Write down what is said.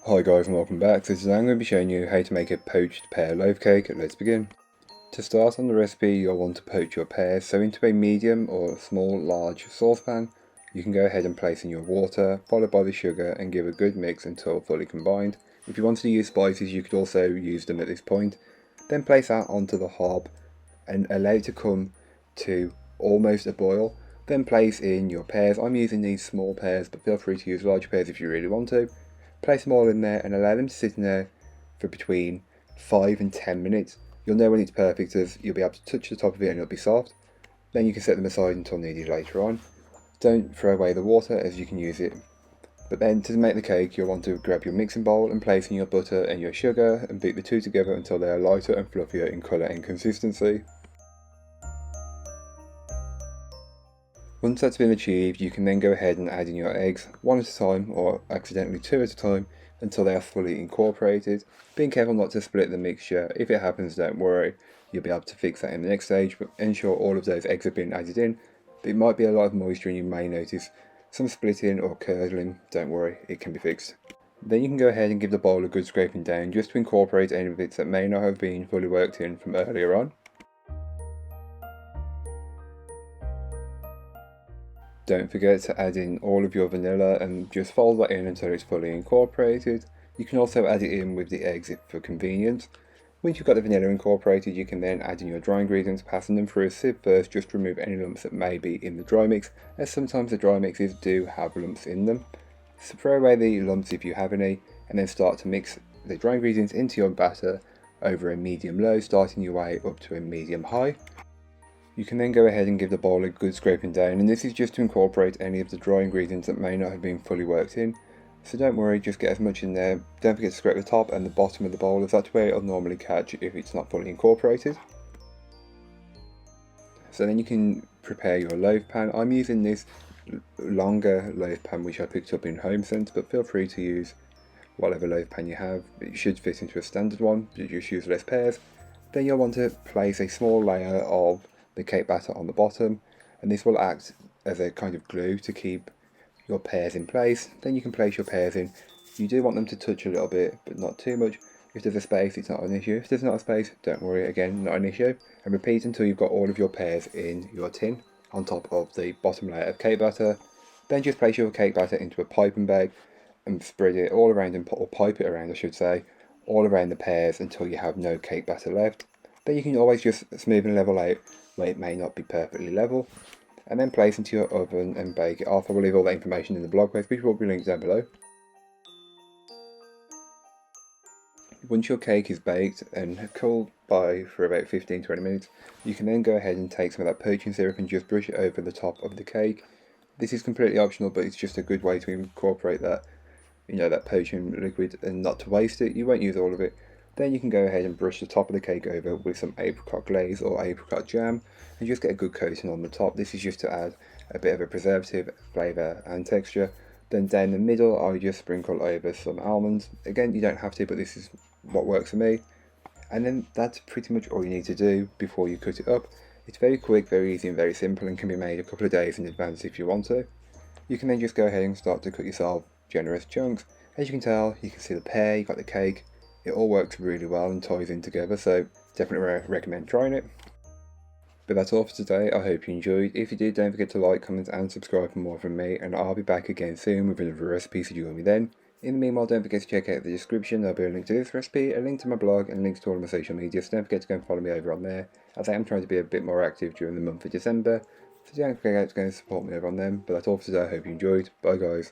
Hi guys and welcome back. So today I'm going to be showing you how to make a poached pear loaf cake. Let's begin. To start on the recipe, you'll want to poach your pears. So into a medium or small large saucepan, you can go ahead and place in your water, followed by the sugar, and give a good mix until fully combined. If you wanted to use spices, you could also use them at this point. Then place that onto the hob and allow it to come to almost a boil. Then place in your pears. I'm using these small pears, but feel free to use large pears if you really want to. Place them all in there and allow them to sit in there for between 5 and 10 minutes. You'll know when it's perfect as you'll be able to touch the top of it and it'll be soft. Then you can set them aside until needed later on. Don't throw away the water as you can use it. But then to make the cake, you'll want to grab your mixing bowl and place in your butter and your sugar and beat the two together until they are lighter and fluffier in colour and consistency. Once that's been achieved, you can then go ahead and add in your eggs, one at a time or accidentally two at a time until they are fully incorporated. Being careful not to split the mixture. If it happens, don't worry, you'll be able to fix that in the next stage, but ensure all of those eggs have been added in. But it might be a lot of moisture and you may notice some splitting or curdling. Don't worry, it can be fixed. Then you can go ahead and give the bowl a good scraping down just to incorporate any bits that may not have been fully worked in from earlier on. Don't forget to add in all of your vanilla and just fold that in until it's fully incorporated. You can also add it in with the eggs for convenience. Once you've got the vanilla incorporated, you can then add in your dry ingredients, passing them through a sieve first just to remove any lumps that may be in the dry mix, as sometimes the dry mixes do have lumps in them. So throw away the lumps if you have any, and then start to mix the dry ingredients into your batter over a medium-low, starting your way up to a medium-high. You can then go ahead and give the bowl a good scraping down, and this is just to incorporate any of the dry ingredients that may not have been fully worked in. So don't worry, just get as much in there. Don't forget to scrape the top and the bottom of the bowl, as that's where it'll normally catch if it's not fully incorporated. So then you can prepare your loaf pan. I'm using this longer loaf pan which I picked up in Home Sense, but feel free to use whatever loaf pan you have. It should fit into a standard one, but just use less pears. Then you'll want to place a small layer of the cake batter on the bottom, and this will act as a kind of glue to keep your pears in place. Then you can place your pears in. You do want them to touch a little bit, but not too much. If there's a space, it's not an issue. If there's not a space, don't worry, again, not an issue. And repeat until you've got all of your pears in your tin on top of the bottom layer of cake batter. Then just place your cake batter into a piping bag and spread it all around, or pipe it around I should say, all around the pears until you have no cake batter left. Then you can always just smooth and level out where it may not be perfectly level, and then place into your oven and bake it off. I will leave all that information in the blog post, which will be linked down below. Once your cake is baked and cooled by for about 15-20 minutes, you can then go ahead and take some of that poaching syrup and just brush it over the top of the cake. This is completely optional, but it's just a good way to incorporate that, that poaching liquid and not to waste it. You won't use all of it. Then you can go ahead and brush the top of the cake over with some apricot glaze or apricot jam and just get a good coating on the top. This is just to add a bit of a preservative flavour and texture. Then down the middle I just sprinkle over some almonds. Again, you don't have to, but this is what works for me. And then that's pretty much all you need to do before you cut it up. It's very quick, very easy and very simple, and can be made a couple of days in advance if you want to. You can then just go ahead and start to cut yourself generous chunks. As you can tell, you can see the pear, you've got the cake. It all works really well and ties in together, so definitely recommend trying it. But that's all for today. I hope you enjoyed. If you did, don't forget to like, comment and subscribe for more from me, and I'll be back again soon with another recipe, so join me then. In the meanwhile, don't forget to check out the description. There'll be a link to this recipe, a link to my blog, and links to all of my social media, so don't forget to go and follow me over on there, as I am trying to be a bit more active during the month of December, so don't forget to go and support me over on them. But that's all for today. I hope you enjoyed. Bye guys.